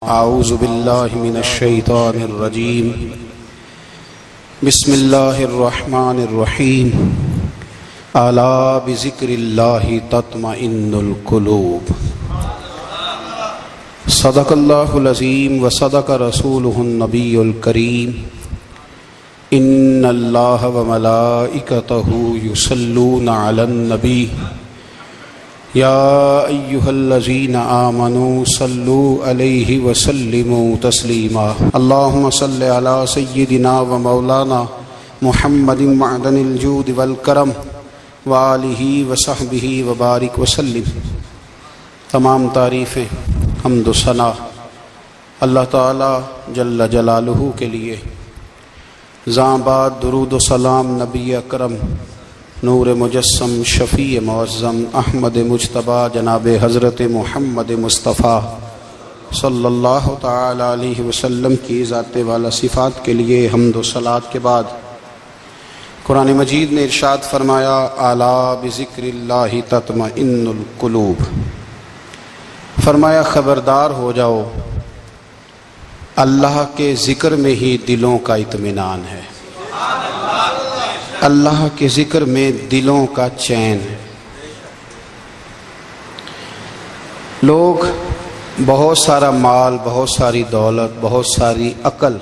اعوذ باللہ من الشیطان الرجیم بسم اللہ الرحمن الرحیم الا بذکر اللہ تطمئن القلوب صدق اللہ العظیم وصدق رسولہ النبی الکریم ان اللہ وملائکتہ یصلون علی النبی یا ایہا الذین آمنوا صلوا علیہ وسلموا تسلیما اللہم صل علی سیدنا و مولانا محمد معدن الجود والکرم وآلہ وصحبہ وبارک وسلم۔ تمام تعریفیں حمد و ثنا اللہ تعالی جل جلالہ کے لیے۔ زاں بعد درود و سلام نبی اکرم نور مجسم شفیع معظم احمد مجتبیٰ جناب حضرت محمد مصطفیٰ صلی اللہ تعالی علیہ وسلم کی ذات والا صفات کے لیے حمد و صلوات کے بعد قرآن مجید نے ارشاد فرمایا الا بذکر اللہ تطمئن القلوب، فرمایا خبردار ہو جاؤ اللہ کے ذکر میں ہی دلوں کا اطمینان ہے، اللہ کے ذکر میں دلوں کا چین ہے۔ لوگ بہت سارا مال، بہت ساری دولت، بہت ساری عقل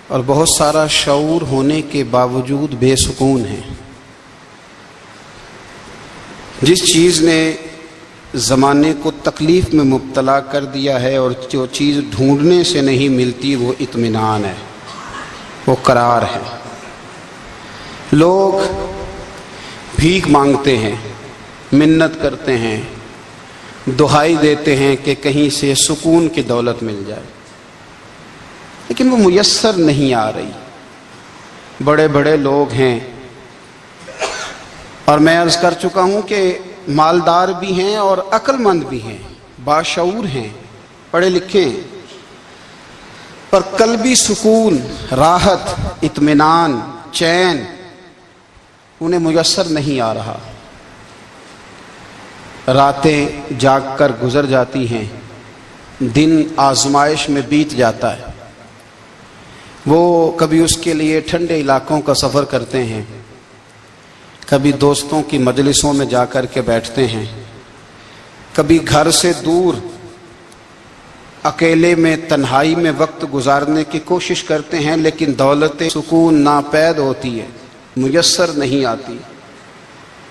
اور بہت سارا شعور ہونے کے باوجود بے سکون ہیں۔ جس چیز نے زمانے کو تکلیف میں مبتلا کر دیا ہے اور جو چیز ڈھونڈنے سے نہیں ملتی وہ اطمینان ہے، وہ قرار ہے۔ لوگ بھیک مانگتے ہیں، منت کرتے ہیں، دہائی دیتے ہیں کہ کہیں سے سکون کی دولت مل جائے، لیکن وہ میسر نہیں آ رہی۔ بڑے بڑے لوگ ہیں اور میں عرض کر چکا ہوں کہ مالدار بھی ہیں اور عقل مند بھی ہیں، باشعور ہیں، پڑھے لکھے ہیں، پر قلبی سکون، راحت، اطمینان، چین انہیں میسر نہیں آ رہا۔ راتیں جاگ کر گزر جاتی ہیں، دن آزمائش میں بیت جاتا ہے۔ وہ کبھی اس کے لیے ٹھنڈے علاقوں کا سفر کرتے ہیں، کبھی دوستوں کی مجلسوں میں جا کر کے بیٹھتے ہیں، کبھی گھر سے دور اکیلے میں تنہائی میں وقت گزارنے کی کوشش کرتے ہیں، لیکن دولت سکون ناپید ہوتی ہے، میسر نہیں آتی۔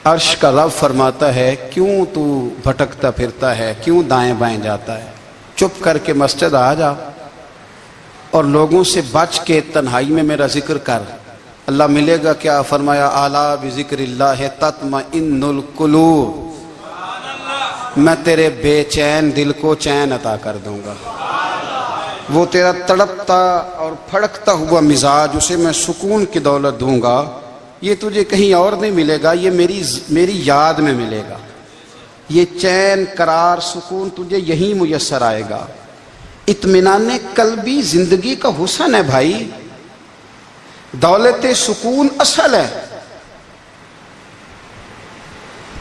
عرش کا رب فرماتا ہے کیوں تو بھٹکتا پھرتا ہے، کیوں دائیں بائیں جاتا ہے، چپ کر کے مسجد آ جا اور لوگوں سے بچ کے تنہائی میں میرا ذکر کر۔ اللہ ملے گا کیا؟ فرمایا اعلیٰ بذکر اللہ تطمئن القلوب، میں تیرے بے چین دل کو چین عطا کر دوں گا۔ وہ تیرا تڑپتا اور پھڑکتا ہوا مزاج، اسے میں سکون کی دولت دوں گا۔ یہ تجھے کہیں اور نہیں ملے گا، یہ میری یاد میں ملے گا۔ یہ چین، قرار، سکون تجھے یہی میسر آئے گا۔ اطمینان قلبی زندگی کا حسن ہے بھائی، دولت سکون اصل ہے۔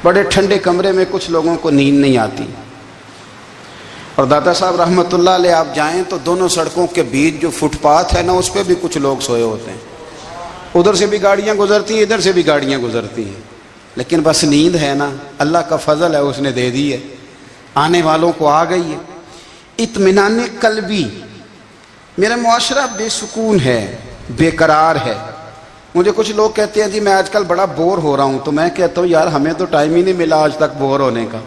بڑے ٹھنڈے کمرے میں کچھ لوگوں کو نیند نہیں آتی، اور داتا صاحب رحمۃ اللہ علیہ آپ جائیں تو دونوں سڑکوں کے بیچ جو فٹ پاتھ ہے نا، اس پہ بھی کچھ لوگ سوئے ہوتے ہیں۔ ادھر سے بھی گاڑیاں گزرتی ہیں، ادھر سے بھی گاڑیاں گزرتی ہیں، لیکن بس نیند ہے نا، اللہ کا فضل ہے، اس نے دے دی ہے، آنے والوں کو آ گئی ہے۔ اطمینان قلبی، میرا معاشرہ بے سکون ہے، بے قرار ہے۔ مجھے کچھ لوگ کہتے ہیں جی میں آج کل بڑا بور ہو رہا ہوں، تو میں کہتا ہوں یار ہمیں تو ٹائم ہی نہیں ملا آج تک بور ہونے کا،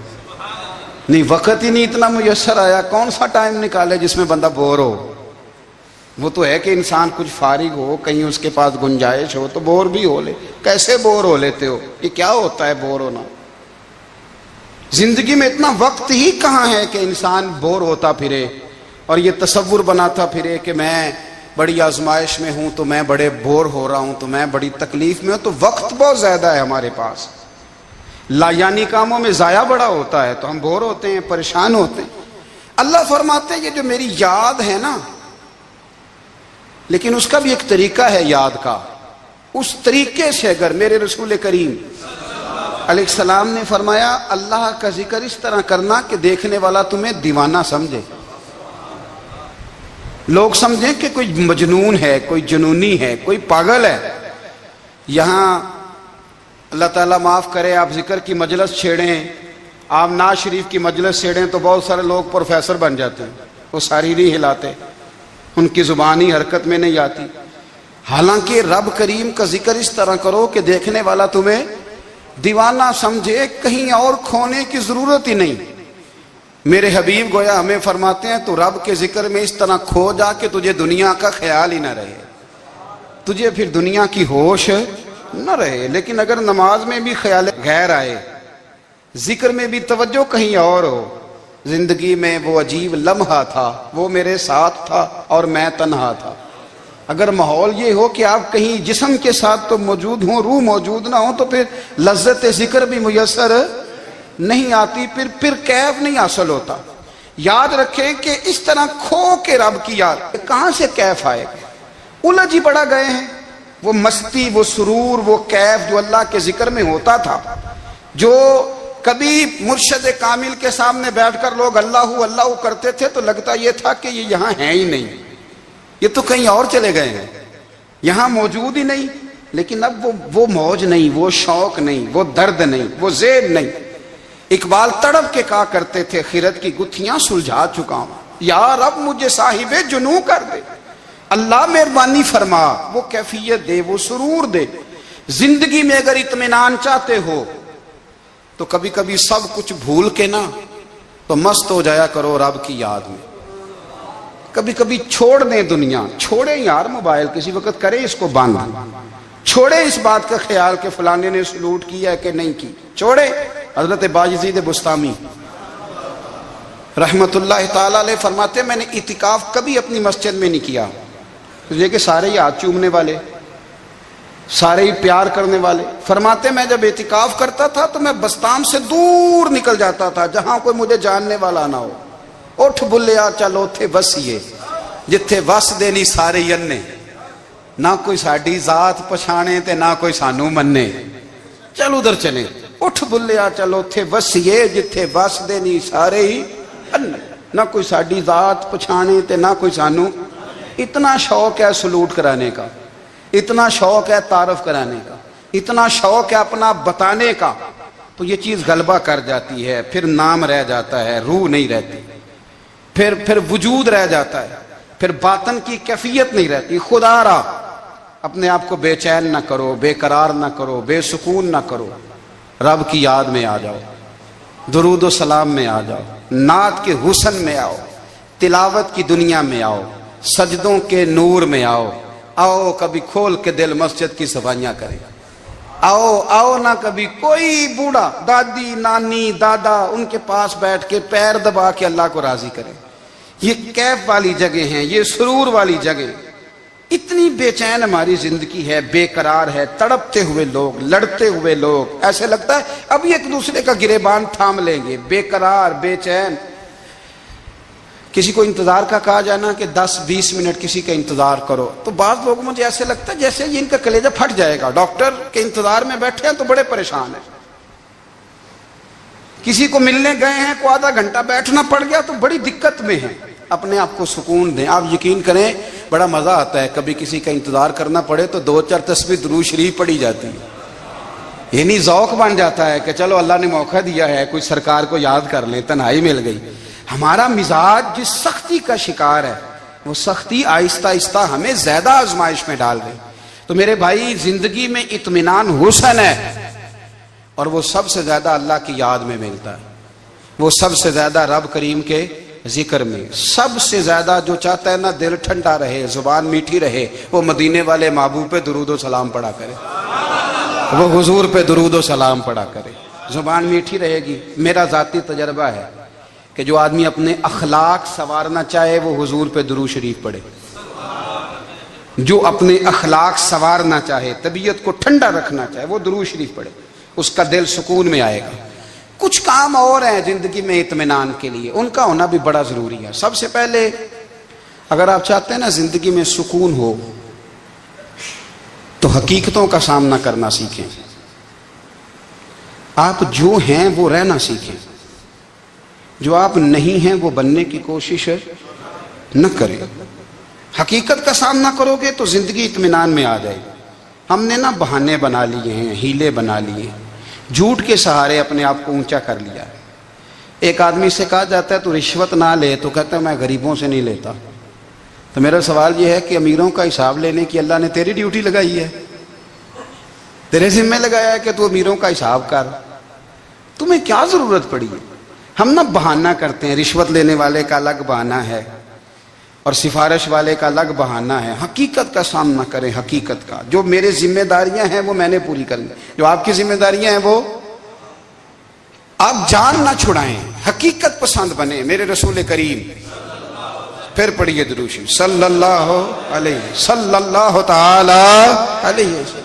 نہیں وقت ہی نہیں اتنا میسر آیا، کون سا ٹائم نکالے جس میں بندہ بور ہو۔ وہ تو ہے کہ انسان کچھ فارغ ہو، کہیں اس کے پاس گنجائش ہو تو بور بھی ہو لے۔ کیسے بور ہو لیتے ہو؟ یہ کیا ہوتا ہے بور ہونا؟ زندگی میں اتنا وقت ہی کہاں ہے کہ انسان بور ہوتا پھرے اور یہ تصور بناتا پھرے کہ میں بڑی آزمائش میں ہوں تو میں بڑے بور ہو رہا ہوں، تو میں بڑی تکلیف میں ہوں۔ تو وقت بہت زیادہ ہے ہمارے پاس، لایانی کاموں میں ضائع بڑا ہوتا ہے، تو ہم بور ہوتے ہیں، پریشان ہوتے ہیں۔ اللہ فرماتے ہیں یہ جو میری یاد ہے نا، لیکن اس کا بھی ایک طریقہ ہے یاد کا، اس طریقے سے اگر میرے رسول کریم علیہ السلام نے فرمایا اللہ کا ذکر اس طرح کرنا کہ دیکھنے والا تمہیں دیوانہ سمجھے۔ لوگ سمجھیں کہ کوئی مجنون ہے، کوئی جنونی ہے، کوئی پاگل ہے۔ یہاں اللہ تعالیٰ معاف کرے، آپ ذکر کی مجلس چھیڑیں، آپ نعت شریف کی مجلس چھیڑیں تو بہت سارے لوگ پروفیسر بن جاتے ہیں، وہ ساری نہیں ہلاتے، ان کی زبان ہی حرکت میں نہیں آتی۔ حالانکہ رب کریم کا ذکر اس طرح کرو کہ دیکھنے والا تمہیں دیوانہ سمجھے، کہیں اور کھونے کی ضرورت ہی نہیں۔ میرے حبیب گویا ہمیں فرماتے ہیں تو رب کے ذکر میں اس طرح کھو جا کہ تجھے دنیا کا خیال ہی نہ رہے، تجھے پھر دنیا کی ہوش نہ رہے۔ لیکن اگر نماز میں بھی خیال غیر آئے، ذکر میں بھی توجہ کہیں اور ہو، زندگی میں وہ عجیب لمحہ تھا، وہ میرے ساتھ تھا اور میں تنہا تھا، اگر ماحول یہ ہو کہ آپ کہیں جسم کے ساتھ تو موجود ہوں، روح موجود نہ ہو، تو پھر لذت ذکر بھی میسر نہیں آتی، پھر کیف نہیں حاصل ہوتا۔ یاد رکھیں کہ اس طرح کھو کے رب کی یاد کہاں سے کیف آئے گا؟ الجھ ہی پڑا گئے ہیں۔ وہ مستی، وہ سرور، وہ کیف جو اللہ کے ذکر میں ہوتا تھا، جو کبھی مرشد کامل کے سامنے بیٹھ کر لوگ اللہ اللہ کرتے تھے تو لگتا یہ تھا کہ یہ یہاں ہیں ہی نہیں، یہ تو کہیں اور چلے گئے ہیں، یہاں موجود ہی نہیں۔ لیکن اب وہ موج نہیں، وہ شوق نہیں، وہ درد نہیں، وہ زید نہیں۔ اقبال تڑپ کے کہا کرتے تھے، خیرت کی گتھیاں سلجھا چکا ہوں، یا رب مجھے صاحب جنوں کر دے، اللہ مہربانی فرما، وہ کیفیت دے، وہ سرور دے۔ زندگی میں اگر اطمینان چاہتے ہو تو کبھی کبھی سب کچھ بھول کے نا تو مست ہو جایا کرو رب کی یاد میں۔ کبھی کبھی چھوڑ دیں دنیا، چھوڑیں یار موبائل، کسی وقت کریں اس کو بند، چھوڑیں اس بات کا خیال کہ فلانے نے سلوٹ کیا ہے کہ نہیں کی، چھوڑیں۔ حضرت باجزید بستامی رحمت اللہ تعالیٰ علیہ فرماتے ہیں میں نے اعتکاف کبھی اپنی مسجد میں نہیں کیا، یہ کہ سارے ہی ہاتھ چومنے والے، سارے ہی پیار کرنے والے۔ فرماتے میں جب اعتکاف کرتا تھا تو میں بستام سے دور نکل جاتا تھا جہاں کوئی مجھے جاننے والا نہ ہو۔ اٹھ بلیا چلو تھے وسیے جتھے وس دے نہیں سارے ینے، نہ کوئی ساڈی ذات پچھانے تے نہ کوئی سانو مننے، چلو ادھر چلیں۔ اٹھ بلیا چلو تھے وسیے جتھے وس دے نہیں سارے ہی انے، نہ کوئی ساڈی ذات پچھانے تے نہ کوئی سانو۔ اتنا شوق ہے سلوٹ کرانے کا، اتنا شوق ہے تعارف کرانے کا، اتنا شوق ہے اپنا بتانے کا، تو یہ چیز غلبہ کر جاتی ہے، پھر نام رہ جاتا ہے، روح نہیں رہتی، پھر وجود رہ جاتا ہے، پھر باطن کی کیفیت نہیں رہتی۔ خدا را اپنے آپ کو بے چین نہ کرو، بے قرار نہ کرو، بے سکون نہ کرو، رب کی یاد میں آ جاؤ، درود و سلام میں آ جاؤ، نعت کے حسن میں آؤ، تلاوت کی دنیا میں آؤ، سجدوں کے نور میں آؤ، آؤ کبھی کھول کے دل مسجد کی صفائیاں کریں، آؤ نہ کبھی کوئی بوڑھا دادی نانی دادا ان کے پاس بیٹھ کے پیر دبا کے اللہ کو راضی کریں۔ یہ کیف والی جگہ ہیں، یہ سرور والی جگہ۔ اتنی بے چین ہماری زندگی ہے، بے قرار ہے، تڑپتے ہوئے لوگ، لڑتے ہوئے لوگ، ایسے لگتا ہے ابھی ایک دوسرے کا گریبان تھام لیں گے، بے قرار بے چین۔ کسی کو انتظار کا کہا جائے نا کہ 10-20 منٹ کسی کا انتظار کرو تو بعض لوگ مجھے ایسے لگتا ہے جیسے یہ ان کا کلیجہ پھٹ جائے گا، ڈاکٹر کے انتظار میں بیٹھے ہیں تو بڑے پریشان ہیں، کسی کو ملنے گئے ہیں کو آدھا گھنٹہ بیٹھنا پڑ گیا تو بڑی دقت میں ہیں۔ اپنے آپ کو سکون دیں۔ آپ یقین کریں بڑا مزہ آتا ہے، کبھی کسی کا انتظار کرنا پڑے تو 2-4 تسبیح درود شریف پڑھی جاتی ہے، یعنی ذوق بن جاتا ہے کہ چلو اللہ نے موقع دیا ہے، کوئی سرکار کو یاد کر لیں، تنہائی مل گئی۔ ہمارا مزاج جس سختی کا شکار ہے وہ سختی آہستہ آہستہ ہمیں زیادہ آزمائش میں ڈال گئی۔ تو میرے بھائی زندگی میں اطمینان حسن ہے، اور وہ سب سے زیادہ اللہ کی یاد میں ملتا ہے، وہ سب سے زیادہ رب کریم کے ذکر میں۔ سب سے زیادہ جو چاہتا ہے نا دل ٹھنڈا رہے، زبان میٹھی رہے، وہ مدینے والے محبوب پہ درود و سلام پڑھا کرے، وہ حضور پہ درود و سلام پڑھا کرے، زبان میٹھی رہے گی۔ میرا ذاتی تجربہ ہے کہ جو آدمی اپنے اخلاق سنوارنا چاہے وہ حضور پہ درود شریف پڑھے، جو اپنے اخلاق سنوارنا چاہے، طبیعت کو ٹھنڈا رکھنا چاہے، وہ درود شریف پڑھے، اس کا دل سکون میں آئے گا۔ کچھ کام اور ہیں زندگی میں اطمینان کے لیے، ان کا ہونا بھی بڑا ضروری ہے۔ سب سے پہلے اگر آپ چاہتے ہیں نا زندگی میں سکون ہو تو حقیقتوں کا سامنا کرنا سیکھیں، آپ جو ہیں وہ رہنا سیکھیں، جو آپ نہیں ہیں وہ بننے کی کوشش نہ کریں۔ حقیقت کا سامنا کرو گے تو زندگی اطمینان میں آ جائے گی۔ ہم نے نا بہانے بنا لیے ہیں، ہیلے بنا لیے، جھوٹ کے سہارے اپنے آپ کو اونچا کر لیا۔ ایک آدمی سے کہا جاتا ہے تو رشوت نہ لے، تو کہتا ہے میں غریبوں سے نہیں لیتا۔ تو میرا سوال یہ ہے کہ امیروں کا حساب لینے کی اللہ نے تیری ڈیوٹی لگائی ہے، تیرے ذمہ لگایا ہے کہ تو امیروں کا حساب کر، تمہیں کیا ضرورت پڑی ہے؟ ہم نا بہانہ کرتے ہیں، رشوت لینے والے کا الگ بہانہ ہے اور سفارش والے کا الگ بہانہ ہے۔ حقیقت کا سامنا کریں، حقیقت کا۔ جو میرے ذمہ داریاں ہیں وہ میں نے پوری کرنی، جو آپ کی ذمہ داریاں ہیں وہ آپ جان نہ چھڑائیں، حقیقت پسند بنیں۔ میرے رسول کریم، پھر پڑھیے درود شریف صلی اللہ تعالی علیہ وسلم۔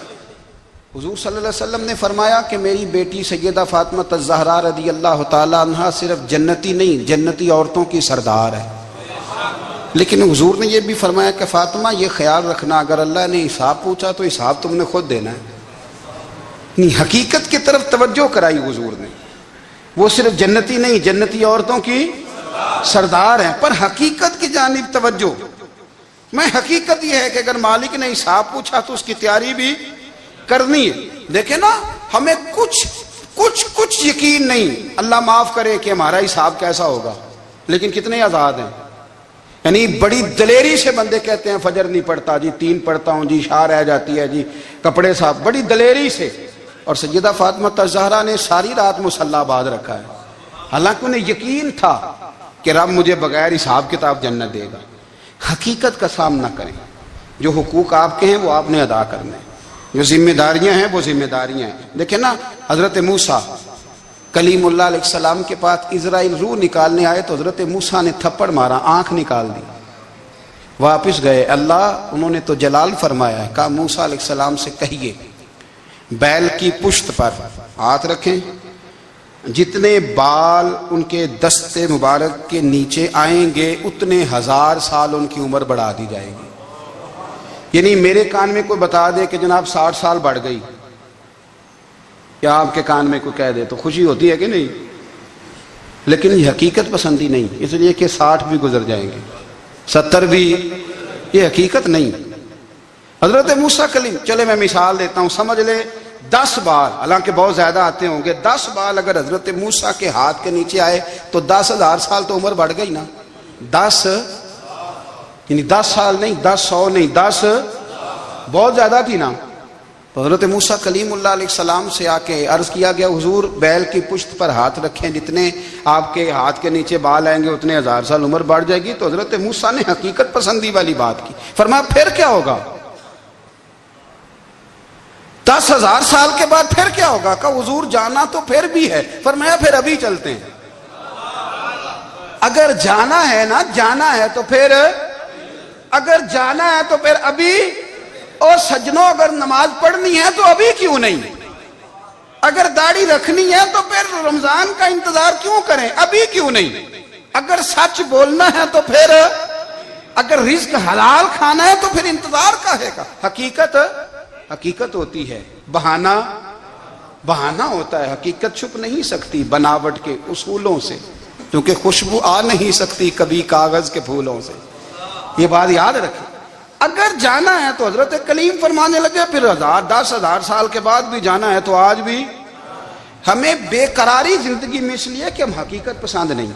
حضور صلی اللہ علیہ وسلم نے فرمایا کہ میری بیٹی سیدہ فاطمہ الزہرا رضی اللہ تعالی عنہا صرف جنتی نہیں، جنتی عورتوں کی سردار ہے۔ لیکن حضور نے یہ بھی فرمایا کہ فاطمہ یہ خیال رکھنا اگر اللہ نے حساب پوچھا تو حساب تم نے خود دینا ہے۔ حقیقت کی طرف توجہ کرائی حضور نے، وہ صرف جنتی نہیں، جنتی عورتوں کی سردار ہیں، پر حقیقت کی جانب توجہ۔ میں حقیقت یہ ہے کہ اگر مالک نے حساب پوچھا تو اس کی تیاری بھی کرنی ہے۔ دیکھیں نا، ہمیں کچھ یقین نہیں، اللہ معاف کرے کہ ہمارا حساب کیسا ہوگا، لیکن کتنے آزاد ہیں۔ یعنی بڑی دلیری سے بندے کہتے ہیں فجر نہیں پڑھتا جی، 3 پڑھتا ہوں جی، شاہ رہ جاتی ہے جی، کپڑے صاف، بڑی دلیری سے۔ اور سیدہ فاطمہ الزہرا نے ساری رات مصلی باندھ رکھا ہے، حالانکہ انہیں یقین تھا کہ رب مجھے بغیر حساب کتاب جنت دے گا۔ حقیقت کا سامنا کریں، جو حقوق آپ کے ہیں وہ آپ نے ادا کرنے ہیں، جو ذمہ داریاں ہیں وہ ذمہ داریاں ہیں۔ دیکھیں نا، حضرت موسیٰ کلیم اللہ علیہ السلام کے پاس اسرائیل روح نکالنے آئے تو حضرت موسیٰ نے تھپڑ مارا، آنکھ نکال دی، واپس گئے۔ اللہ انہوں نے تو جلال فرمایا ہے، کہا موسیٰ علیہ السلام سے کہیے بیل کی پشت پر ہاتھ رکھیں، جتنے بال ان کے دست مبارک کے نیچے آئیں گے اتنے 1000 سال ان کی عمر بڑھا دی جائے گی۔ یعنی میرے کان میں کوئی بتا دے کہ جناب 60 سال بڑھ گئی، یا آپ کے کان میں کوئی کہہ دے تو خوشی ہوتی ہے کہ نہیں؟ لیکن یہ حقیقت پسندی نہیں، اس لیے کہ 60 بھی گزر جائیں گے، 70 بھی، یہ حقیقت نہیں۔ حضرت موسیٰ کلیم، چلے میں مثال دیتا ہوں، سمجھ لے 10 بال، حالانکہ بہت زیادہ آتے ہوں گے، 10 بال اگر حضرت موسیٰ کے ہاتھ کے نیچے آئے تو 10,000 سال تو عمر بڑھ گئی نا۔ 10 یعنی 10 سال نہیں، 10 100 نہیں، 10 بہت زیادہ تھی نا۔ تو حضرت موسیٰ کلیم اللہ علیہ السلام سے آ کے عرض کیا گیا، حضور بیل کی پشت پر ہاتھ رکھیں، جتنے آپ کے ہاتھ کے نیچے بال آئیں گے اتنے 1000 سال عمر بڑھ جائے گی۔ تو حضرت موسیٰ نے حقیقت پسندی والی بات کی، فرمایا پھر کیا ہوگا؟ 10,000 سال کے بعد پھر کیا ہوگا؟ کہا حضور جانا تو پھر بھی ہے، فرمایا پھر ابھی چلتے ہیں۔ اگر جانا ہے نا، جانا ہے تو پھر، اگر جانا ہے تو پھر ابھی۔ اور سجنوں، اگر نماز پڑھنی ہے تو ابھی کیوں نہیں؟ اگر داڑھی رکھنی ہے تو پھر رمضان کا انتظار کیوں کریں، ابھی کیوں نہیں؟ اگر سچ بولنا ہے تو پھر، اگر رزق حلال کھانا ہے تو پھر انتظار کا ہے کا۔ حقیقت ہوتی ہے، بہانہ ہوتا ہے، حقیقت چھپ نہیں سکتی بناوٹ کے اصولوں سے، کیونکہ خوشبو آ نہیں سکتی کبھی کاغذ کے پھولوں سے۔ یہ بات یاد رکھیں، اگر جانا ہے تو حضرت کلیم فرمانے لگے پھر 10,000 سال کے بعد بھی جانا ہے تو آج بھی۔ ہمیں بے قراری زندگی میں اس لیے کہ ہم حقیقت پسند نہیں،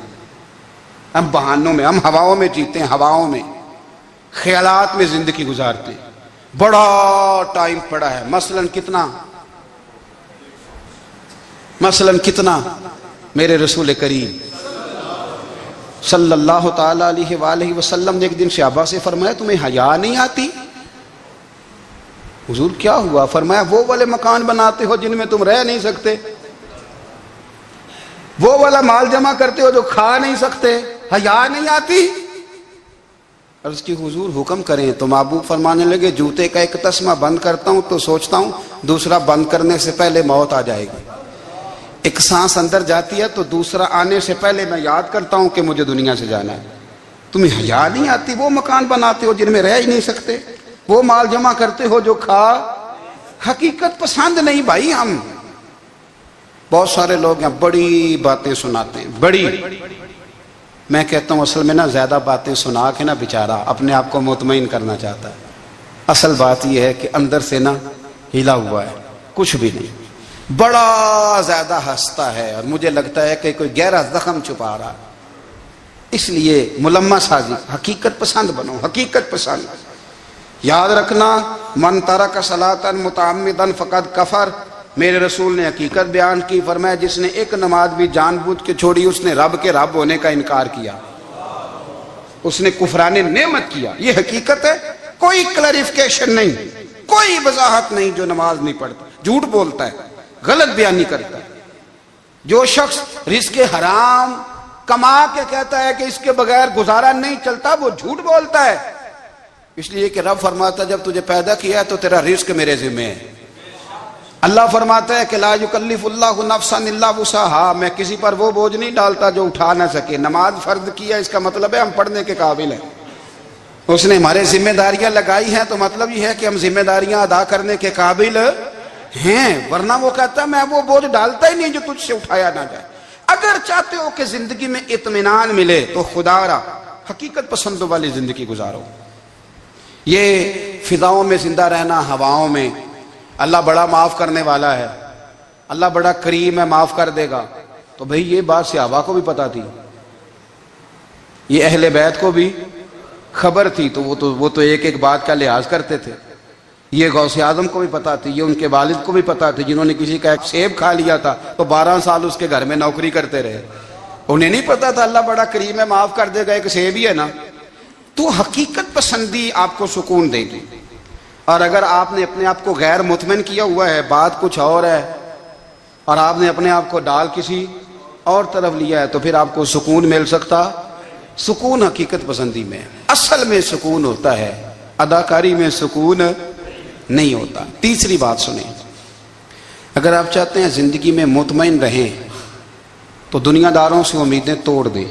ہم بہانوں میں، ہم ہواؤں میں جیتے ہیں، ہواؤں میں، خیالات میں زندگی گزارتے ہیں۔ بڑا ٹائم پڑا ہے، مثلاً کتنا میرے رسول کریم صلی اللہ تعالی علیہ وآلہ وسلم نے ایک دن صحابہ سے فرمایا تمہیں حیا نہیں آتی؟ حضور کیا ہوا؟ فرمایا وہ والے مکان بناتے ہو جن میں تم رہ نہیں سکتے، وہ والا مال جمع کرتے ہو جو کھا نہیں سکتے، حیا نہیں آتی؟ عرض کی حضور حکم کریں تو محبوب فرمانے لگے جوتے کا ایک تسمہ بند کرتا ہوں تو سوچتا ہوں دوسرا بند کرنے سے پہلے موت آ جائے گی، ایک سانس اندر جاتی ہے تو دوسرا آنے سے پہلے میں یاد کرتا ہوں کہ مجھے دنیا سے جانا ہے۔ تمہیں حیا نہیں آتی؟ وہ مکان بناتے ہو جن میں رہ ہی نہیں سکتے، وہ مال جمع کرتے ہو جو کھا۔ حقیقت پسند نہیں بھائی ہم۔ بہت سارے لوگ ہیں بڑی باتیں سناتے ہیں، بڑی میں کہتا ہوں اصل میں نا زیادہ باتیں سنا کے نا بیچارہ اپنے آپ کو مطمئن کرنا چاہتا ہے. اصل بات یہ ہے کہ اندر سے نا ہلا ہوا ہے، کچھ بھی نہیں، بڑا زیادہ ہنستا ہے اور مجھے لگتا ہے کہ کوئی گہرا زخم چھپا رہا ہے. اس لیے ملمہ سازی، حقیقت پسند بنو، حقیقت پسند. یاد رکھنا، من ترک صلاۃ متعمدا فقد کفر. میرے رسول نے حقیقت بیان کی، فرمایا جس نے ایک نماز بھی جان بوجھ کے چھوڑی اس نے رب کے رب ہونے کا انکار کیا، اس نے کفران نعمت کیا. یہ حقیقت ہے، کوئی کلیریفیکیشن نہیں، کوئی وضاحت نہیں. جو نماز نہیں پڑھتا جھوٹ بولتا ہے، غلط بیانی کرتا ہے. جو شخص رزق حرام کما کے کہتا ہے کہ اس کے بغیر گزارا نہیں چلتا، وہ جھوٹ بولتا ہے. اس لیے کہ رب فرماتا ہے جب تجھے پیدا کیا ہے تو تیرا رزق میرے ذمہ ہے. اللہ فرماتا ہے کہ لا یکلف اللہ نفسا الا وسعہا، میں کسی پر وہ بوجھ نہیں ڈالتا جو اٹھا نہ سکے. نماز فرض کیا، اس کا مطلب ہے ہم پڑھنے کے قابل ہیں. اس نے ہمارے ذمہ داریاں لگائی ہیں تو مطلب یہ ہے کہ ہم ذمہ داریاں ادا کرنے کے قابل ہیں، ورنہ وہ کہتا ہے میں وہ بوجھ ڈالتا ہی نہیں جو تجھ سے اٹھایا نہ جائے. اگر چاہتے ہو کہ زندگی میں اطمینان ملے تو خدا را حقیقت پسندوں والی زندگی گزارو. یہ فضاؤں میں زندہ رہنا، ہواؤں میں اللہ بڑا معاف کرنے والا ہے، اللہ بڑا کریم ہے، معاف کر دے گا. تو بھئی یہ بات صحابہ کو بھی پتا تھی، یہ اہل بیت کو بھی خبر تھی، تو وہ تو ایک ایک بات کا لحاظ کرتے تھے. یہ غوث اعظم کو بھی پتا تھی، یہ ان کے والد کو بھی پتا تھی جنہوں نے کسی کا ایک سیب کھا لیا تھا تو 12 سال اس کے گھر میں نوکری کرتے رہے. انہیں نہیں پتا تھا اللہ بڑا کریم ہے، معاف کر دے گا، ایک سیب ہی ہے نا. تو حقیقت پسندی آپ کو سکون دے گی. اور اگر آپ نے اپنے آپ کو غیر مطمئن کیا ہوا ہے، بات کچھ اور ہے، اور آپ نے اپنے آپ کو ڈال کسی اور طرف لیا ہے، تو پھر آپ کو سکون مل سکتا؟ سکون حقیقت پسندی میں، اصل میں سکون ہوتا ہے، اداکاری میں سکون نہیں ہوتا. تیسری بات سنیں، اگر آپ چاہتے ہیں زندگی میں مطمئن رہیں تو دنیا داروں سے امیدیں توڑ دیں،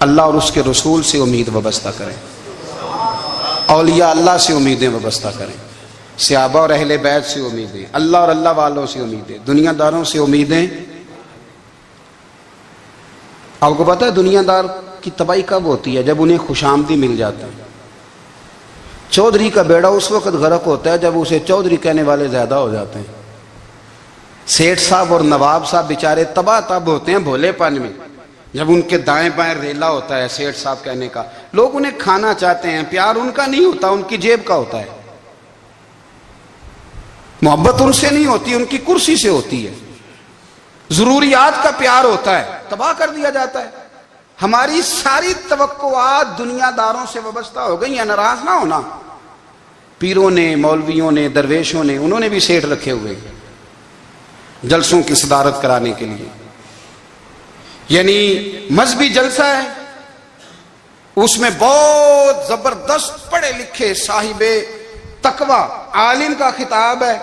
اللہ اور اس کے رسول سے امید وابستہ کریں، اولیاء اللہ سے امیدیں وابستہ کریں، صحابہ اور اہل بیت سے امیدیں، اللہ اور اللہ والوں سے امیدیں، دنیا داروں سے امیدیں. آپ کو پتہ ہے دنیا دار کی تباہی کب ہوتی ہے؟ جب انہیں خوش آمدی مل جاتا ہے. چودھری کا بیڑا اس وقت غرق ہوتا ہے جب اسے چودھری کہنے والے زیادہ ہو جاتے ہیں. سیٹھ صاحب اور نواب صاحب بیچارے تباہ تب ہوتے ہیں بھولے پن میں، جب ان کے دائیں بائیں ریلا ہوتا ہے سیٹھ صاحب کہنے کا. لوگ انہیں کھانا چاہتے ہیں، پیار ان کا نہیں ہوتا، ان کی جیب کا ہوتا ہے. محبت ان سے نہیں ہوتی، ان کی کرسی سے ہوتی ہے. ضروریات کا پیار ہوتا ہے، تباہ کر دیا جاتا ہے. ہماری ساری توقعات دنیا داروں سے وابستہ ہو گئی ہیں. ناراض نہ ہونا، پیروں نے، مولویوں نے، درویشوں نے، انہوں نے بھی سیٹ رکھے ہوئے جلسوں کی صدارت کرانے کے لیے. یعنی مذہبی جلسہ ہے، اس میں بہت زبردست پڑھے لکھے صاحب تقوی عالم کا خطاب ہے،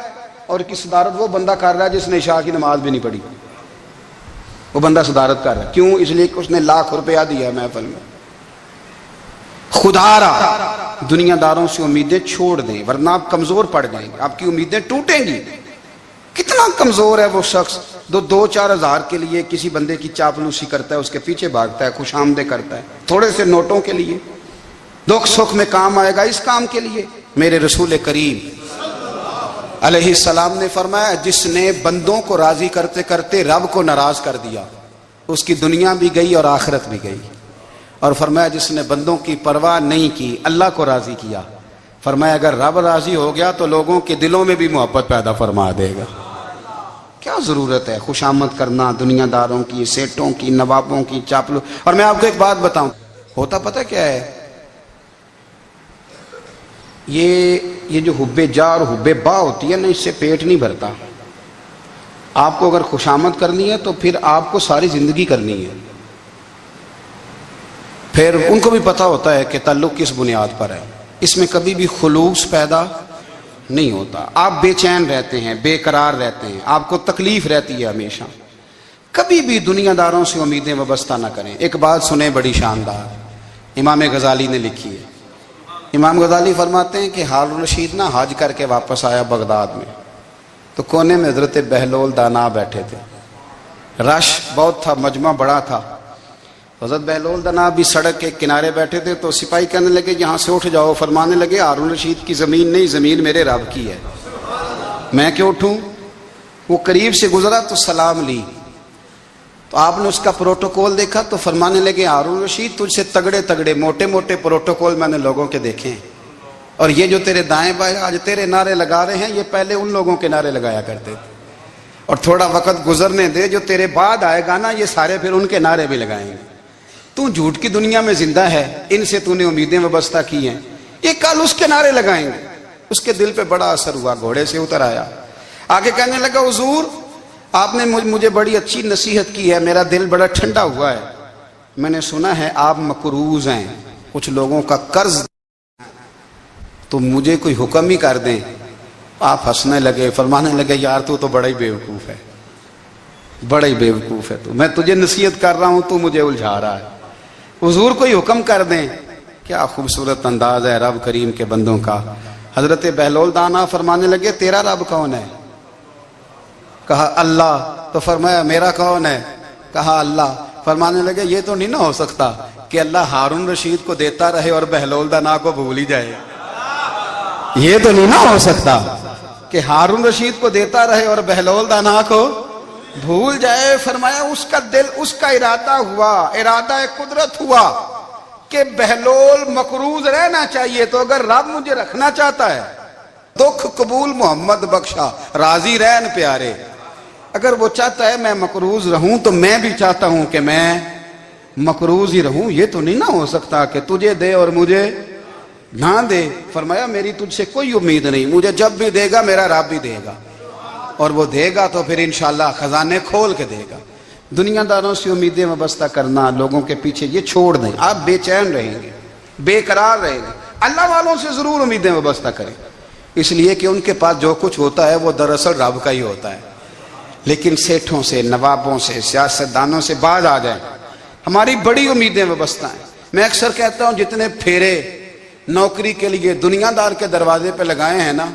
اور کی صدارت وہ بندہ کر رہا ہے جس نے عشاء کی نماز بھی نہیں پڑھی. وہ بندہ صدارت کر رہا ہے، کیوں؟ اس لیے کہ اس نے ₹1,00,000 دیا محفل میں. خدا را دنیا داروں سے امیدیں چھوڑ دیں، ورنہ آپ کمزور پڑ جائیں گے، آپ کی امیدیں ٹوٹیں گی. کتنا کمزور ہے وہ شخص جو 2-4 ہزار کے لیے کسی بندے کی چاپلوسی کرتا ہے، اس کے پیچھے بھاگتا ہے، خوش آمدیں کرتا ہے تھوڑے سے نوٹوں کے لیے. دکھ سکھ میں کام آئے گا اس کام کے لیے. میرے رسول کریم علیہ السلام نے فرمایا جس نے بندوں کو راضی کرتے کرتے رب کو ناراض کر دیا، اس کی دنیا بھی گئی اور آخرت بھی گئی. اور فرمایا جس نے بندوں کی پرواہ نہیں کی، اللہ کو راضی کیا، فرمایا اگر رب راضی ہو گیا تو لوگوں کے دلوں میں بھی محبت پیدا فرما دے گا. کیا ضرورت ہے خوش آمد کرنا دنیا داروں کی، سیٹوں کی، نوابوں کی، چاپلو. اور میں آپ کو ایک بات بتاؤں، ہوتا پتہ کیا ہے؟ یہ جو حب جا اور حب با ہوتی ہے نا، اس سے پیٹ نہیں بھرتا. آپ کو اگر خوش آمد کرنی ہے تو پھر آپ کو ساری زندگی کرنی ہے. پھر ان کو بھی پتہ ہوتا ہے کہ تعلق کس بنیاد پر ہے، اس میں کبھی بھی خلوص پیدا نہیں ہوتا. آپ بے چین رہتے ہیں، بے قرار رہتے ہیں، آپ کو تکلیف رہتی ہے ہمیشہ. کبھی بھی دنیا داروں سے امیدیں وابستہ نہ کریں. ایک بات سنیں بڑی شاندار، امام غزالی نے لکھی ہے. امام غزالی فرماتے ہیں کہ ہارون رشید نا حج کر کے واپس آیا بغداد میں، تو کونے میں حضرت بہلول دانا بیٹھے تھے. رش بہت تھا، مجمع بڑا تھا. حضرت بہلول دنا بھی سڑک کے کنارے بیٹھے تھے تو سپاہی کہنے لگے یہاں سے اٹھ جاؤ، فرمانے لگے ہارون رشید کی زمین نہیں، زمین میرے رب کی ہے، میں کیوں اٹھوں؟ وہ قریب سے گزرا تو سلام لی، تو آپ نے اس کا پروٹوکول دیکھا تو فرمانے لگے ہارون رشید تجھ سے تگڑے تگڑے موٹے موٹے پروٹوکول میں نے لوگوں کے دیکھے ہیں، اور یہ جو تیرے دائیں بائیں آج تیرے نعرے لگا رہے ہیں یہ پہلے ان لوگوں کے نعرے لگایا کرتے تھے، اور تھوڑا وقت گزرنے دے، جو تیرے بعد آئے گا نا یہ سارے پھر ان کے نعرے بھی لگائیں گے۔ تو جھوٹ کی دنیا میں زندہ ہے، ان سے تو نے امیدیں وابستہ کی ہیں، یہ کل اس کے نعرے لگائیں گے۔ اس کے دل پہ بڑا اثر ہوا، گھوڑے سے اتر آیا، آگے کہنے لگا حضور آپ نے مجھے بڑی اچھی نصیحت کی ہے، میرا دل بڑا ٹھنڈا ہوا ہے، میں نے سنا ہے آپ مقروض ہیں، کچھ لوگوں کا قرض، تو مجھے کوئی حکم ہی کر دیں۔ آپ ہنسنے لگے، فرمانے لگے یار تو بڑا ہی بیوقوف ہے، بڑا ہی بیوقوف ہے، تو میں تجھے نصیحت کر رہا ہوں تو مجھے الجھا رہا ہے، حضور کوئی حکم کر دیں۔ کیا خوبصورت انداز ہے رب کریم کے بندوں کا۔ حضرت بہلول دانا فرمانے لگے تیرا رب کون ہے؟ کہا اللہ۔ تو فرمایا میرا کون ہے؟ کہا اللہ۔ فرمانے لگے یہ تو نہیں نہ ہو سکتا کہ اللہ ہارون رشید کو دیتا رہے اور بہلول دانا کو بھول ہی جائے، یہ تو نہیں نہ ہو سکتا کہ ہارون رشید کو دیتا رہے اور بہلول دانا کو بھول جائے۔ فرمایا اس کا دل، اس کا ارادہ ہوا، ارادہ قدرت ہوا کہ بہلول مقروض رہنا چاہیے، تو اگر رب مجھے رکھنا چاہتا ہے، دکھ قبول محمد بخشا راضی رہن پیارے، اگر وہ چاہتا ہے میں مقروض رہوں تو میں بھی چاہتا ہوں کہ میں مقروض ہی رہوں، یہ تو نہیں نہ ہو سکتا کہ تجھے دے اور مجھے نہ دے۔ فرمایا میری تجھ سے کوئی امید نہیں، مجھے جب بھی دے گا میرا رب بھی دے گا، اور وہ دے گا تو پھر انشاءاللہ خزانے کھول کے دے گا۔ دنیا داروں سے امیدیں وابستہ کرنا، لوگوں کے پیچھے، یہ چھوڑ دیں، آپ بے چین رہیں گے، بے قرار رہیں گے۔ اللہ والوں سے ضرور امیدیں وابستہ کریں، اس لیے کہ ان کے پاس جو کچھ ہوتا ہے وہ دراصل رب کا ہی ہوتا ہے۔ لیکن سیٹھوں سے، نوابوں سے، سیاستدانوں سے باز آ جائیں، ہماری بڑی امیدیں وابستہ ہیں۔ میں اکثر کہتا ہوں جتنے پھیرے نوکری کے لیے دنیا دار کے دروازے پہ لگائے ہیں نا،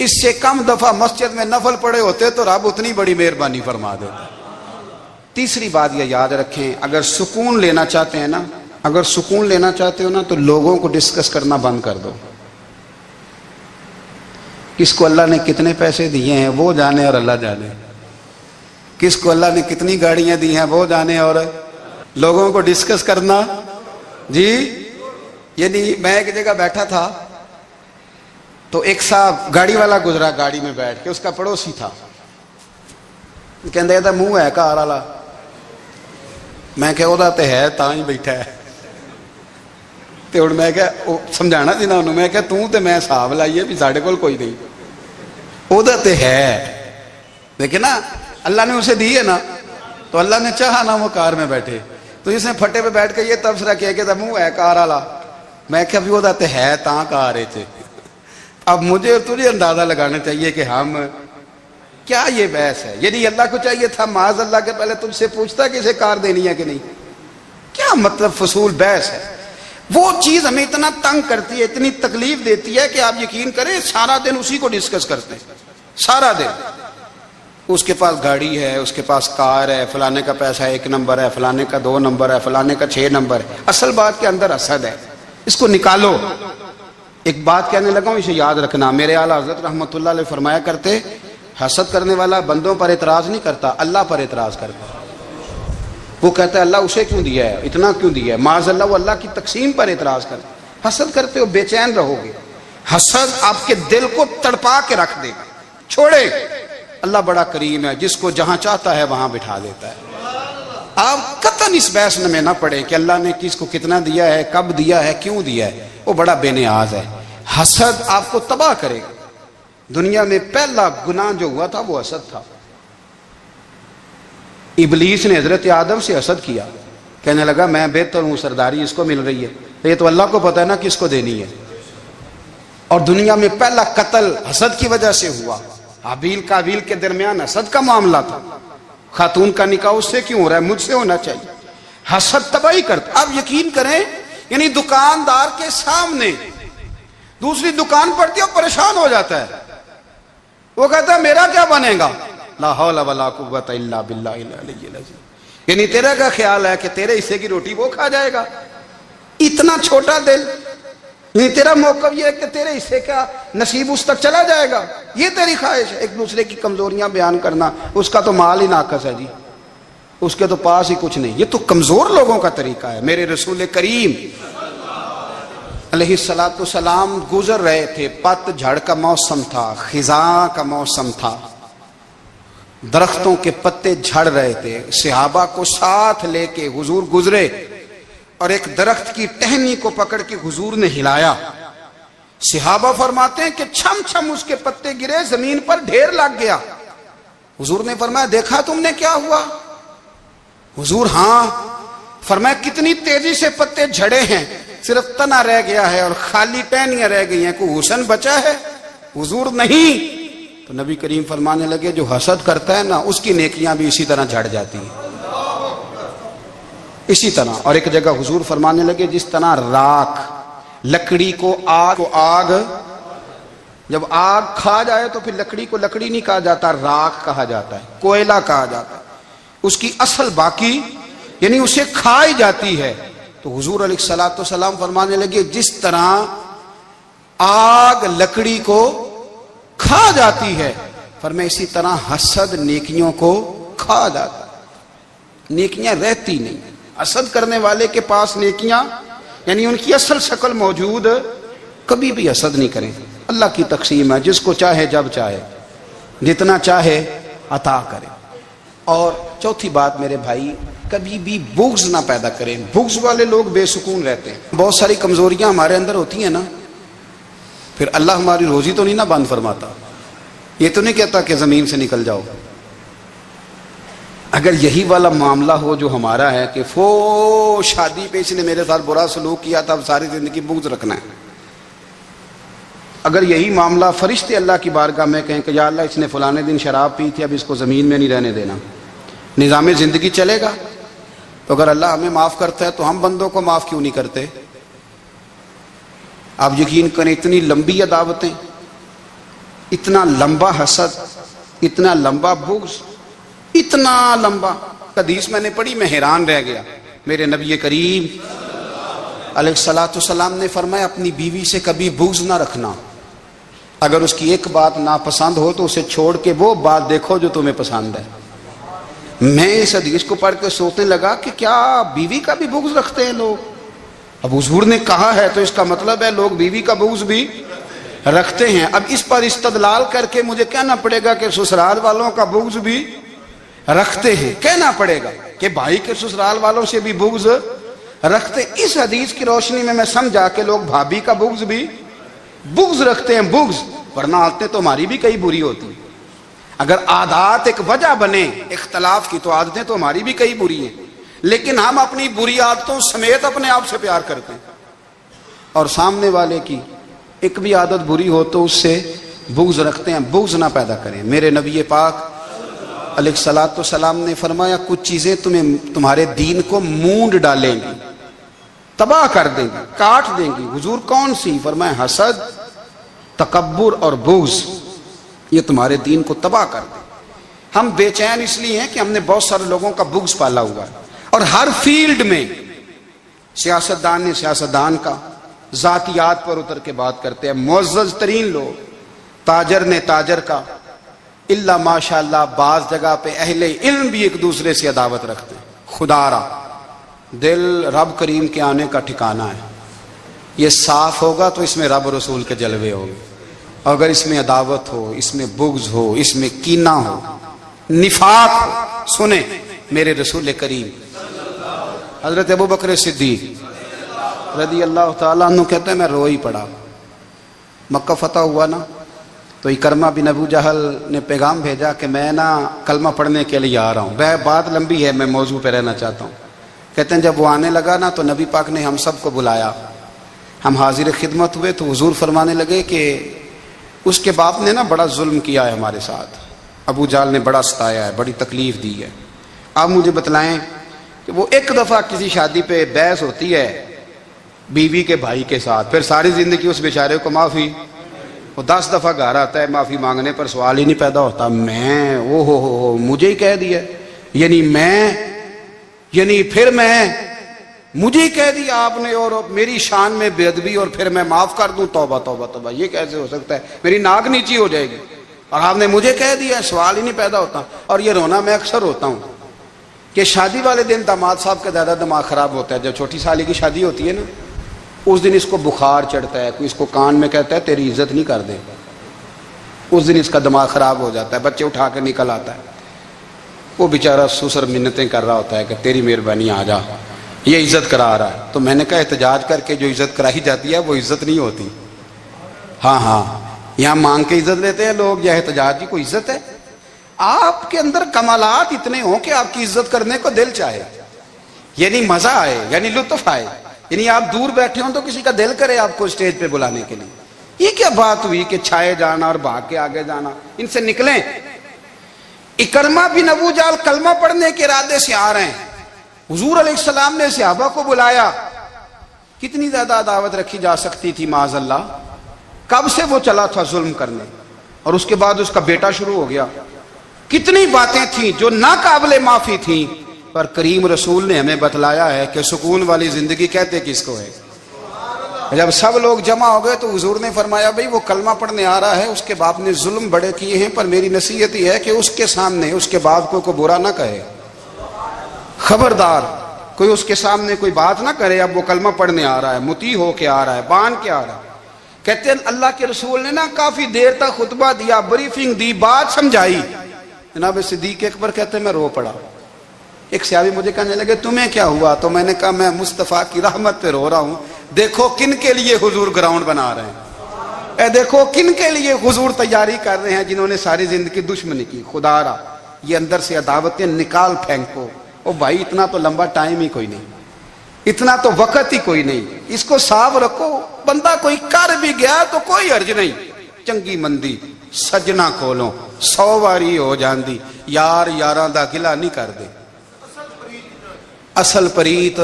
اس سے کم دفعہ مسجد میں نفل پڑے ہوتے تو رب اتنی بڑی مہربانی فرما دیتا۔ تیسری بات یہ یاد رکھیں، اگر سکون لینا چاہتے ہیں نا، اگر سکون لینا چاہتے ہو نا تو لوگوں کو ڈسکس کرنا بند کر دو۔ کس کو اللہ نے کتنے پیسے دیے ہیں وہ جانے اور اللہ جانے، کس کو اللہ نے کتنی گاڑیاں دی ہیں وہ جانے، اور لوگوں کو ڈسکس کرنا جی۔ یعنی میں ایک جگہ بیٹھا تھا تو ایک صاحب گاڑی والا گزرا، گاڑی میں بیٹھ کے، اس کا پڑوسی تھا، کہندے تھا منہ ہے کار والا، میں کہ وہ تے ہے تاں ہی بیٹھا ہے، تے ہن میں کہ سمجھانا سی نا انہوں، میں کہ توں تے میں حساب لائیے بھی ساڈے کول کوئی نہیں، وہ تے ہے، دیکھیں نا اللہ نے اسے دی ہے نا، تو اللہ نے چاہا نا وہ کار میں بیٹھے، تو اس نے پھٹے پہ بیٹھ کے یہ تبصرہ کیا کہ منہ ہے کار والا، میں کہ ابھی وہ تے ہے تاں کار ہے۔ اب مجھے تجھے اندازہ لگانا چاہیے کہ ہم کیا یہ بحث ہے، یعنی اللہ کو چاہیے تھا معاذ اللہ کے پہلے تجھ سے پوچھتا کہ اسے کار دینی ہے کہ نہیں، کیا مطلب فضول بحث ہے۔ وہ چیز ہمیں اتنا تنگ کرتی ہے، اتنی تکلیف دیتی ہے کہ آپ یقین کریں سارا دن اسی کو ڈسکس کرتے ہیں، سارا دن اس کے پاس گاڑی ہے، اس کے پاس کار ہے، فلانے کا پیسہ 1 نمبر ہے، فلانے کا 2 نمبر ہے، فلانے کا 6 نمبر ہے۔ اصل بات کے اندر حسد ہے، اس کو نکالو۔ ایک بات کہنے لگا ہوں، اسے یاد رکھنا، میرے اعلیٰ حضرت رحمۃ اللہ علیہ فرمایا کرتے، حسد کرنے والا بندوں پر اعتراض نہیں کرتا، اللہ پر اعتراض کرتا ہے۔ وہ کہتا ہے اللہ اسے کیوں دیا ہے، اتنا کیوں دیا ہے، معاذ اللہ وہ اللہ کی تقسیم پر اعتراض کرتا ہے۔ حسد کرتے ہو بے چین رہو گے، حسد آپ کے دل کو تڑپا کے رکھ دے گا، چھوڑے۔ اللہ بڑا کریم ہے، جس کو جہاں چاہتا ہے وہاں بٹھا دیتا ہے۔ آپ قطعاً اس بحث میں نہ پڑیں کہ اللہ نے کس کو کتنا دیا ہے، کب دیا ہے، کیوں دیا ہے، وہ بڑا بے نیاز ہے۔ حسد آپ کو تباہ کرے گا۔ دنیا میں پہلا گناہ جو ہوا تھا وہ حسد تھا۔ ابلیس نے حضرت آدم سے حسد کیا، کہنے لگا میں بہتر ہوں، سرداری اس کو مل رہی ہے، یہ تو اللہ کو پتہ ہے نا کس کو دینی ہے۔ اور دنیا میں پہلا قتل حسد کی وجہ سے ہوا، حابیل قابیل کے درمیان حسد کا معاملہ تھا۔ خاتون کا نکاح اس سے کیوں ہو رہا ہے، مجھ سے ہونا چاہیے۔ حسد تباہی کرتا۔ اب یقین کریں، یعنی دکاندار کے سامنے دوسری دکان پڑتی ہے، پریشان ہو جاتا ہے، وہ کہتا ہے میرا کیا بنے گا، لا حول ولا قوت الا باللہ العلی العظیم۔ یعنی تیرا کیا خیال ہے کہ تیرے حصے کی روٹی وہ کھا جائے گا؟ اتنا چھوٹا دل. یعنی تیرا موقف یہ ہے کہ تیرے حصے کا نصیب اس تک چلا جائے گا، یہ تیری خواہش ہے. ایک دوسرے کی کمزوریاں بیان کرنا، اس کا تو مال ہی ناقص ہے جی، اس کے تو پاس ہی کچھ نہیں. یہ تو کمزور لوگوں کا طریقہ ہے. میرے رسول کریم علیہ السلام گزر رہے تھے، پت جھڑ کا موسم تھا، خزاں کا موسم تھا، درختوں کے پتے جھڑ رہے تھے. صحابہ کو ساتھ لے کے حضور گزرے اور ایک درخت کی ٹہنی کو پکڑ کے حضور نے ہلایا. صحابہ فرماتے ہیں کہ چھم چھم اس کے پتے گرے، زمین پر ڈھیر لگ گیا. حضور نے فرمایا دیکھا تم نے کیا ہوا؟ حضور ہاں. فرمایا کتنی تیزی سے پتے جھڑے ہیں، صرف تنا رہ گیا ہے اور خالی ٹہنیاں رہ گئی ہیں، کوئی حسن بچا ہے؟ حضور نہیں. تو نبی کریم فرمانے لگے جو حسد کرتا ہے نا، اس کی نیکیاں بھی اسی طرح جھڑ جاتی ہیں، اسی طرح. اور ایک جگہ حضور فرمانے لگے جس طرح راکھ لکڑی کو آگ جب آگ کھا جائے تو پھر لکڑی کو لکڑی نہیں کہا جاتا، راکھ کہا جاتا ہے، کوئلہ کہا جاتا ہے. اس کی اصل باقی یعنی اسے کھائی جاتی ہے. تو حضور علیہ السلام فرمانے لگے جس طرح آگ لکڑی کو کھا جاتی ہے، فرمایا اسی طرح حسد نیکیوں کو کھا جاتا ہے، نیکیاں رہتی نہیں. حسد کرنے والے کے پاس نیکیاں یعنی ان کی اصل شکل موجود، کبھی بھی حسد نہیں کریں. اللہ کی تقسیم ہے، جس کو چاہے جب چاہے جتنا چاہے عطا کرے. اور چوتھی بات میرے بھائی، کبھی بھی بغض نہ پیدا کریں. بغض والے لوگ بے سکون رہتے ہیں. بہت ساری کمزوریاں ہمارے اندر ہوتی ہیں نا، پھر اللہ ہماری روزی تو نہیں نہ بند فرماتا. یہ تو نہیں کہتا کہ زمین سے نکل جاؤ. اگر یہی والا معاملہ ہو جو ہمارا ہے کہ شادی پہ اس نے میرے ساتھ برا سلوک کیا تھا، اب ساری زندگی بغض رکھنا ہے. اگر یہی معاملہ فرشتے اللہ کی بارگاہ میں کہیں کہ یا اللہ اس نے فلانے دن شراب پی تھی، اب اس کو زمین میں نہیں رہنے دینا، نظام زندگی چلے گا. تو اگر اللہ ہمیں معاف کرتا ہے تو ہم بندوں کو معاف کیوں نہیں کرتے؟ آپ یقین کریں اتنی لمبی عداوتیں، اتنا لمبا حسد، اتنا لمبا بغض، اتنا لمبا. حدیث میں نے پڑھی، میں حیران رہ گیا. میرے نبی کریم علیہ السلام نے فرمایا اپنی بیوی سے کبھی بغض نہ رکھنا. اگر اس کی ایک بات ناپسند ہو تو اسے چھوڑ کے وہ بات دیکھو جو تمہیں پسند ہے. میں اس حدیث کو پڑھ کے سوچنے لگا کہ کیا بیوی کا بھی بغض رکھتے ہیں لوگ؟ اب حضور نے کہا ہے تو اس کا مطلب ہے لوگ بیوی کا بغض بھی رکھتے ہیں. اب اس پر استدلال کر کے مجھے کہنا پڑے گا کہ سسرال والوں کا بغض بھی رکھتے ہیں. کہنا پڑے گا کہ بھائی کے سسرال والوں سے بھی بغض رکھتے. اس حدیث کی روشنی میں سمجھا کہ لوگ بھابھی کا بغض بھی رکھتے ہیں. بغض ورنہ عادتیں تو ہماری بھی کئی بری ہوتی ہیں. اگر عادات ایک وجہ بنے اختلاف کی تو عادتیں تو ہماری بھی کئی بری ہیں، لیکن ہم اپنی بری عادتوں سمیت اپنے آپ سے پیار کرتے ہیں. اور سامنے والے کی ایک بھی عادت بری ہو تو اس سے بغض رکھتے ہیں. بغض نہ پیدا کریں. میرے نبی پاک علیہ السلام نے فرمایا کچھ چیزیں تمہارے دین کو مونڈ ڈالیں گی، تباہ کر دیں گی، کاٹ دیں گی. حضور کون سی؟ فرمایا حسد، تکبر اور بغض. یہ تمہارے دین کو تباہ کر دیں. ہم بے چین اس لیے ہیں کہ ہم نے بہت سارے لوگوں کا بغض پالا ہوا ہے. اور ہر فیلڈ میں سیاستدان نے سیاستدان کا، ذاتیات پر اتر کے بات کرتے ہیں، معزز ترین لوگ، تاجر نے تاجر کا، اللہ ماشاءاللہ بعض جگہ پہ اہل علم بھی ایک دوسرے سے عداوت رکھتے ہیں. خدا را دل رب کریم کے آنے کا ٹھکانہ ہے. یہ صاف ہوگا تو اس میں رب رسول کے جلوے ہوں گے. اگر اس میں عداوت ہو، اس میں بغض ہو، اس میں کینہ ہو، نفاق ہو. سنیں میرے رسول کریم حضرت ابوبکر صدیق رضی اللہ تعالیٰ عنہ کہتے ہیں میں رو ہی پڑا. مکہ فتح ہوا نا تو اکرمہ بن ابو جہل نے پیغام بھیجا کہ میں نا کلمہ پڑھنے کے لیے آ رہا ہوں. وہ بات لمبی ہے، میں موضوع پہ رہنا چاہتا ہوں. کہتے ہیں جب وہ آنے لگا نا تو نبی پاک نے ہم سب کو بلایا. ہم حاضر خدمت ہوئے تو حضور فرمانے لگے کہ اس کے باپ نے نا بڑا ظلم کیا ہے ہمارے ساتھ. ابو جہل نے بڑا ستایا ہے، بڑی تکلیف دی ہے. آپ مجھے بتلائیں کہ وہ ایک دفعہ کسی شادی پہ بحث ہوتی ہے بیوی کے بھائی کے ساتھ، پھر ساری زندگی اس بیچارے کو معافی. وہ 10 دفعہ گھر آتا ہے، معافی مانگنے پر سوال ہی نہیں پیدا ہوتا. میں او ہو مجھے ہی کہہ دیا، یعنی میں یعنی پھر مجھے کہہ دیا آپ نے اور میری شان میں بے ادبی اور پھر میں معاف کر دوں؟ توبہ توبہ توبہ، یہ کیسے ہو سکتا ہے؟ میری ناک نیچی ہو جائے گی اور آپ نے مجھے کہہ دیا، سوال ہی نہیں پیدا ہوتا۔ اور یہ رونا میں اکثر ہوتا ہوں کہ شادی والے دن داماد صاحب کا زیادہ دماغ خراب ہوتا ہے۔ جب چھوٹی سالی کی شادی ہوتی ہے نا، اس دن اس کو بخار چڑھتا ہے، کوئی اس کو کان میں کہتا ہے تیری عزت نہیں کر دے، اس دن اس کا دماغ خراب ہو جاتا ہے، بچے اٹھا کے نکل آتا ہے، وہ بیچارہ سسر منتیں کر رہا ہوتا ہے کہ تیری مہربانی آ جا، یہ عزت کرا رہا ہے۔ تو میں نے کہا احتجاج کر کے جو عزت کرائی جاتی ہے وہ عزت نہیں ہوتی۔ ہاں یہاں مانگ کے عزت لیتے ہیں لوگ، یا احتجاج کی کوئی عزت ہے؟ آپ کے اندر کمالات اتنے ہوں کہ آپ کی عزت کرنے کو دل چاہے، یعنی مزہ آئے، یعنی لطف آئے، یعنی آپ دور بیٹھے ہوں تو کسی کا دل کرے آپ کو اسٹیج پہ بلانے کے لیے۔ یہ کیا بات ہوئی کہ چھائے جانا اور بھاگ کے آگے جانا؟ ان سے نکلیں۔ اکرمہ بن ابو جہل کلمہ پڑھنے کے ارادے سے آ رہے ہیں، حضور علیہ السلام نے صحابہ کو بلایا۔ کتنی زیادہ دعوت رکھی جا سکتی تھی معاذ اللہ؟ کب سے وہ چلا تھا ظلم کرنے، اور اس کے بعد اس کا بیٹا شروع ہو گیا۔ کتنی باتیں تھیں جو ناقابل معافی تھیں، پر کریم رسول نے ہمیں بتلایا ہے کہ سکون والی زندگی کہتے کس کو ہے۔ جب سب لوگ جمع ہو گئے تو حضور نے فرمایا بھئی وہ کلمہ پڑھنے آ رہا ہے، اس کے باپ نے ظلم بڑے کیے ہیں، پر میری نصیحت یہ ہے کہ اس کے سامنے اس کے باپ کو برا نہ کہے، خبردار کوئی اس کے سامنے کوئی بات نہ کرے۔ اب وہ کلمہ پڑھنے آ رہا ہے، مطیع ہو کے آ رہا ہے، بان کے آ رہا ہے۔ کہتے ہیں اللہ کے رسول نے نا کافی دیر تک خطبہ دیا، بریفنگ دی، بات سمجھائی۔ جناب صدیق اکبر کہتے ہیں میں رو پڑا۔ ایک صحابی مجھے کہنے لگے تمہیں کیا ہوا؟ تو میں نے کہا میں مصطفیٰ کی رحمت پہ رو رہا ہوں۔ دیکھو کن کے لیے حضور گراؤنڈ بنا رہے ہیں، اے دیکھو کن کے لیے حضور تیاری کر رہے ہیں، جنہوں نے ساری زندگی دشمنی کی۔ خدا را یہ اندر سے عداوتیں نکال پھینکو۔ او بھائی اتنا تو لمبا ٹائم ہی کوئی نہیں، اتنا تو وقت ہی کوئی نہیں، اس کو صاف رکھو۔ بندہ کوئی کر بھی گیا تو کوئی حرج نہیں۔ چنگی مندی سجنا کھولو 100 واری ہو جاندی، یار یاراں دا گلا نہیں کر دے۔ اصل پریت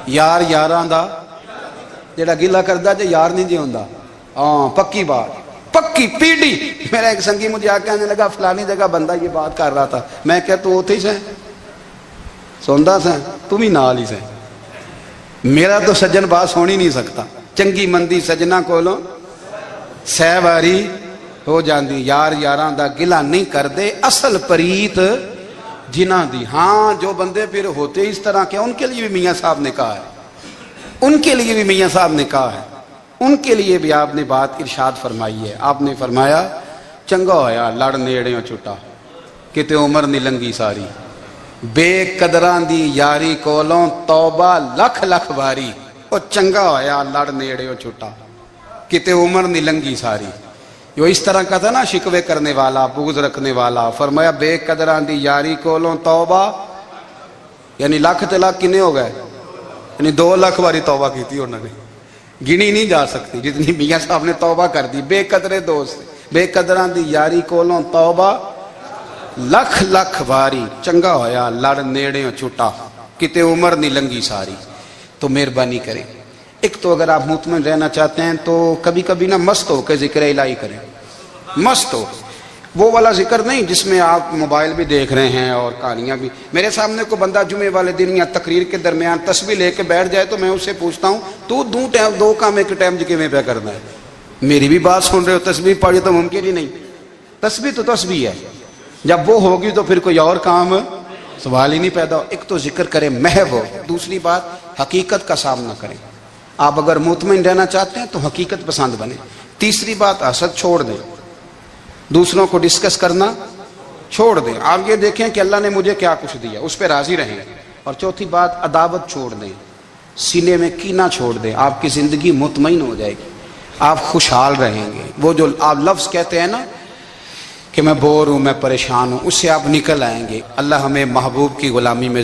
یار یاراں دا جڑا گلا کردا جے یار نہیں جی ہوندا۔ ہاں پکی بات، پکی پیڑی۔ میرا ایک سنگی مجھے آ کے آنے لگا فلانی جگہ بندہ یہ بات کر رہا تھا، میں کہ تو اوتھے ہی سے سوندا سا، تم ہی نال ہی سے، میرا تو سجن بات سن ہی نہیں سکتا۔ چنگی مندی سجنا کولوں 100 واری ہو جاندی، یار یاراں دا گلا نہیں کر دے، اصل پریت جنہ دی۔ ہاں جو بندے پھر ہوتے اس طرح کے، ان کے لیے بھی میاں صاحب نے کہا ہے، ان کے لیے بھی میاں صاحب نے کہا ہے، ان کے لیے بھی آپ نے بات ارشاد فرمائی ہے۔ آپ نے فرمایا چنگا ہویا لڑ نیڑیوں چھٹا، کتے عمر نہیں لنگی ساری، بے قدران دی یاری کولوں توبہ لکھ لکھ باری۔ او چنگا ہویا لڑ نیڑیوں چھٹا، کتے عمر نہیں لنگی ساری۔ جو اس طرح کا تھا نا شکوے کرنے والا، بغض رکھنے والا، فرمایا بے قدران دی یاری کولوں توبہ، یعنی لاکھ تے لاکھ کنے ہو گئے، یعنی 2 لاکھ باری توبہ کی تھی انہوں نے، گنی نہیں جا سکتی جتنی میاں صاحب نے توبہ کر دی۔ بے قدرے دوست، بے قدران دی یاری کولوں توبہ لکھ لکھ باری، چنگا ہویا لڑ نیڑیوں چھٹا، کتے عمر نہیں لنگی ساری۔ تو مہربانی کریں، ایک تو اگر آپ مطمئن رہنا چاہتے ہیں تو کبھی کبھی نا مست ہو کے ذکر الہی کریں، مست ہو، وہ والا ذکر نہیں جس میں آپ موبائل بھی دیکھ رہے ہیں اور کہانیاں بھی۔ میرے سامنے کو بندہ جمعے والے دن یا تقریر کے درمیان تسبیح لے کے بیٹھ جائے تو میں اس سے پوچھتا ہوں تو دو کام ایک ٹائم کیویں پہ کرنا ہے؟ میری بھی بات سن رہے ہو، تسبیح پڑھی تو ممکن ہی نہیں۔ تسبیح تو تسبیح ہے، جب وہ ہوگی تو پھر کوئی اور کام سوال ہی نہیں پیدا ہو۔ ایک تو ذکر کریں محو ہو، دوسری بات حقیقت کا سامنا کریں۔ آپ اگر مطمئن رہنا چاہتے ہیں تو حقیقت پسند بنیں۔ تیسری بات حسد چھوڑ دیں، دوسروں کو ڈسکس کرنا چھوڑ دیں، آپ یہ دیکھیں کہ اللہ نے مجھے کیا کچھ دیا، اس پہ راضی رہیں۔ اور چوتھی بات عداوت چھوڑ دیں، سینے میں کینہ چھوڑ دیں، آپ کی زندگی مطمئن ہو جائے گی، آپ خوشحال رہیں گے۔ وہ جو آپ لفظ کہتے ہیں نا کہ میں بور ہوں، میں پریشان ہوں، اس سے آپ نکل آئیں گے۔ اللہ ہمیں محبوب کی غلامی میں